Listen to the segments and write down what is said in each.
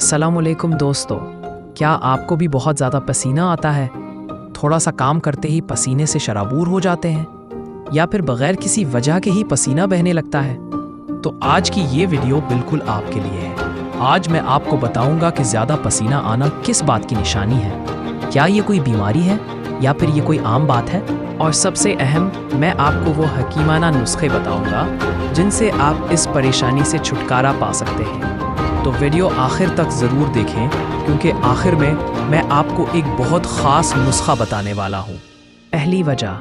अस्सलामुअलैकुम दोस्तों, क्या आपको भी बहुत ज़्यादा पसीना आता है? थोड़ा सा काम करते ही पसीने से शराबूर हो जाते हैं, या फिर बगैर किसी वजह के ही पसीना बहने लगता है? तो आज की ये वीडियो बिल्कुल आपके लिए है। आज मैं आपको बताऊंगा कि ज़्यादा पसीना आना किस बात की निशानी है, क्या ये कोई बीमारी है या फिर ये कोई आम बात है, और सबसे अहम, मैं आपको वो हकीमाना नुस्खे बताऊंगा जिनसे आप इस परेशानी से छुटकारा पा सकते हैं। तो वीडियो आखिर तक ज़रूर देखें, क्योंकि आखिर में मैं आपको एक बहुत ख़ास नुस्खा बताने वाला हूँ। पहली वजह,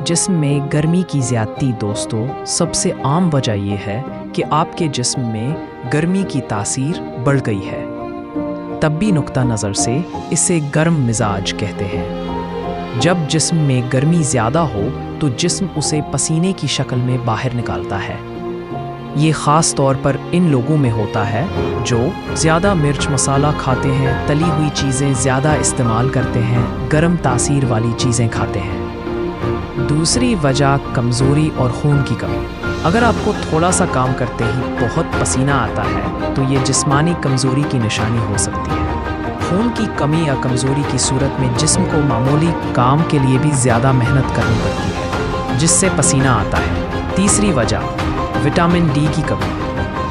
जिस्म में गर्मी की ज़्यादती। दोस्तों, सबसे आम वजह यह है कि आपके जिस्म में गर्मी की तासीर बढ़ गई है। तब्बी नुक्ता नज़र से इसे गर्म मिजाज कहते हैं। जब जिस्म में गर्मी ज़्यादा हो तो जिस्म उसे पसीने की शक्ल में बाहर निकालता है। ये ख़ास तौर पर इन लोगों में होता है जो ज़्यादा मिर्च मसाला खाते हैं, तली हुई चीज़ें ज़्यादा इस्तेमाल करते हैं, गर्म तासीर वाली चीज़ें खाते हैं। दूसरी वजह, कमज़ोरी और खून की कमी। अगर आपको थोड़ा सा काम करते ही बहुत पसीना आता है तो ये जिस्मानी कमज़ोरी की निशानी हो सकती है। खून की कमी या कमज़ोरी की सूरत में जिस्म को मामूली काम के लिए भी ज़्यादा मेहनत करनी पड़ती है, जिससे पसीना आता है। तीसरी वजह, विटामिन डी की कमी।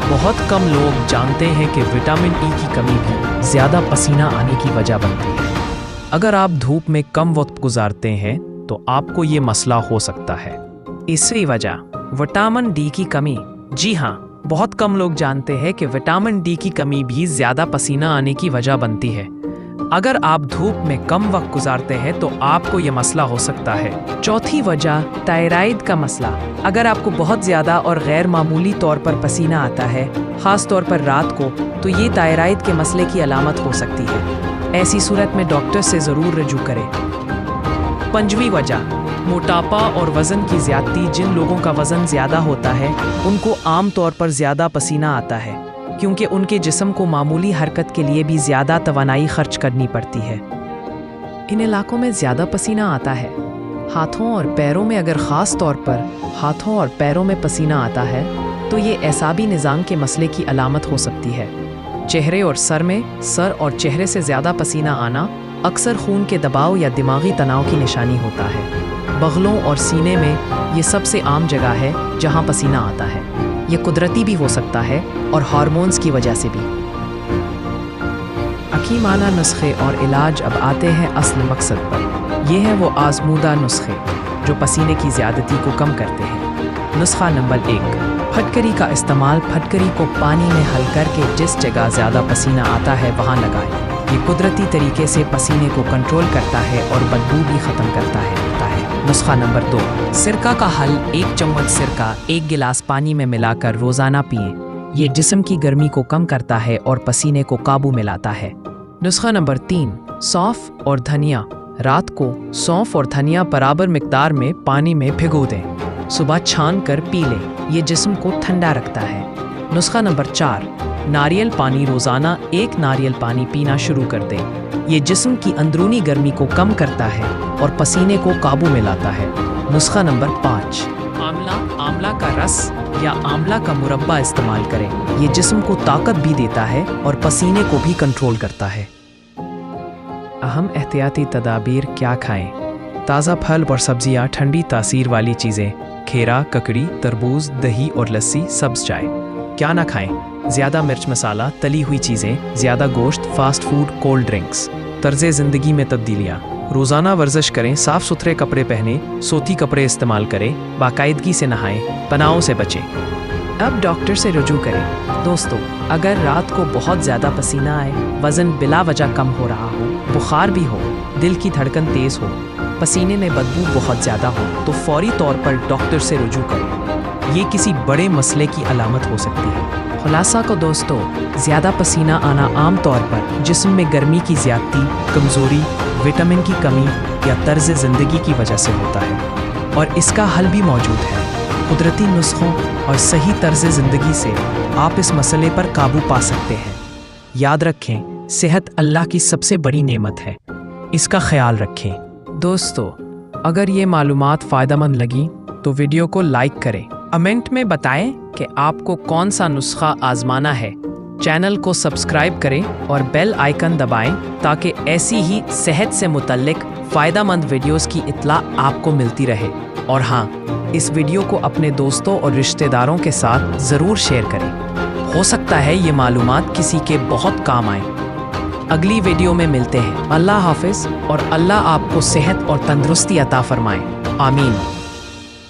बहुत कम लोग जानते हैं कि विटामिन ई की कमी भी ज़्यादा पसीना आने की वजह बनती है। अगर आप धूप में कम वक्त गुजारते हैं तो आपको ये मसला हो सकता है। तीसरी वजह, विटामिन डी की कमी। जी हाँ, बहुत कम लोग जानते हैं कि विटामिन डी की कमी भी ज़्यादा पसीना आने की वजह बनती है। अगर आप धूप में कम वक्त गुजारते हैं तो आपको ये मसला हो सकता है। चौथी वजह, थायराइड का मसला। अगर आपको बहुत ज़्यादा और गैर मामूली तौर पर पसीना आता है, ख़ास तौर पर रात को, तो ये थायराइड के मसले की अलामत हो सकती है। ऐसी सूरत में डॉक्टर से ज़रूर रजू करें। पंजवीं वजह, मोटापा और वज़न की ज़्यादती। जिन लोगों का वज़न ज़्यादा होता है उनको आम तौर पर ज़्यादा पसीना आता है, क्योंकि उनके जिस्म को मामूली हरकत के लिए भी ज़्यादा तवानाई खर्च करनी पड़ती है। इन इलाकों में ज़्यादा पसीना आता है। हाथों और पैरों में, अगर ख़ास तौर पर हाथों और पैरों में पसीना आता है तो ये एसाबी निज़ाम के मसले की अलामत हो सकती है। चेहरे और सर में, सर और चेहरे से ज़्यादा पसीना आना अक्सर खून के दबाव या दिमागी तनाव की निशानी होता है। बगलों और सीने में ये सबसे आम जगह है जहाँ पसीना आता है। ये कुदरती भी हो सकता है और हार्मोन्स की वजह से भी। हकीमाना नुस्खे और इलाज। अब आते हैं असल मकसद पर। ये हैं वो आजमूदा नुस्खे जो पसीने की ज़्यादती को कम करते हैं। नुस्खा नंबर 1, फटकरी का इस्तेमाल। फटकरी को पानी में हल करके जिस जगह ज़्यादा पसीना आता है वहाँ लगाएं। ये कुदरती तरीके से पसीने को कंट्रोल करता है और बदबू भी ख़त्म करता है। नुस्खा नंबर 2, सिरका का हल। 1 चम्मच सिरका 1 गिलास पानी में मिलाकर रोज़ाना पिएं। ये जिस्म की गर्मी को कम करता है और पसीने को काबू में लाता है। नुस्खा नंबर 3, सौंफ और धनिया। रात को सौंफ और धनिया बराबर मिकदार में पानी में भिगो दें, सुबह छान कर पी लें। ये जिस्म को ठंडा रखता है। नुस्खा नंबर 4, नारियल पानी। रोज़ाना 1 नारियल पानी पीना शुरू कर दें। ये जिस्म की अंदरूनी गर्मी को कम करता है और पसीने को काबू में लाता है। नुस्खा नंबर 5, आंवला का रस या आंवला का मुरब्बा इस्तेमाल करें। ये जिस्म को ताकत भी देता है और पसीने को भी कंट्रोल करता है। अहम एहतियाती तदाबीर। क्या खाएं? ताज़ा फल और सब्जियां, ठंडी तासीर वाली चीज़ें, खीरा, ककड़ी, तरबूज, दही और लस्सी, सब्ज़ चाय। क्या ना खाएं? ज़्यादा मिर्च मसाला, तली हुई चीज़ें, ज़्यादा गोश्त, फास्ट फूड, कोल्ड ड्रिंक्स। तर्ज़े ज़िंदगी में तब्दीलियाँ। रोज़ाना वर्जिश करें, साफ़ सुथरे कपड़े पहनें, सूती कपड़े इस्तेमाल करें, बाकायदगी से नहाएं, तनाव से बचें। अब डॉक्टर से रुजू करें। दोस्तों, अगर रात को बहुत ज़्यादा पसीना आए, वज़न बिला वजह कम हो रहा हो, बुखार भी हो, दिल की धड़कन तेज़ हो, पसीने में बदबू बहुत ज़्यादा हो, तो फौरी तौर पर डॉक्टर से रुजू करें। ये किसी बड़े मसले की अलामत हो सकती है। खुलासा को दोस्तों, ज़्यादा पसीना आना आम तौर पर जिस्म में गर्मी की ज़्यादती, कमज़ोरी, विटामिन की कमी या तर्ज़ ज़िंदगी की वजह से होता है, और इसका हल भी मौजूद है। कुदरती नुस्खों और सही तर्ज़ ज़िंदगी से आप इस मसले पर काबू पा सकते हैं। याद रखें, सेहत अल्लाह की सबसे बड़ी नेमत है, इसका ख्याल रखें। दोस्तों, अगर ये मालूमात फ़ायदेमंद लगी तो वीडियो को लाइक करें। कमेंट में बताएं कि आपको कौन सा नुस्खा आजमाना है। चैनल को सब्सक्राइब करें और बेल आइकन दबाएं ताकि ऐसी ही सेहत से मुतल्लिक फ़ायदेमंद वीडियोस की इत्तला आपको मिलती रहे। और हाँ, इस वीडियो को अपने दोस्तों और रिश्तेदारों के साथ ज़रूर शेयर करें। हो सकता है ये मालूमात किसी के बहुत काम आए। अगली वीडियो में मिलते हैं। अल्लाह हाफिज़ और अल्लाह आपको सेहत और तंदुरुस्ती अता फरमाए। आमीन।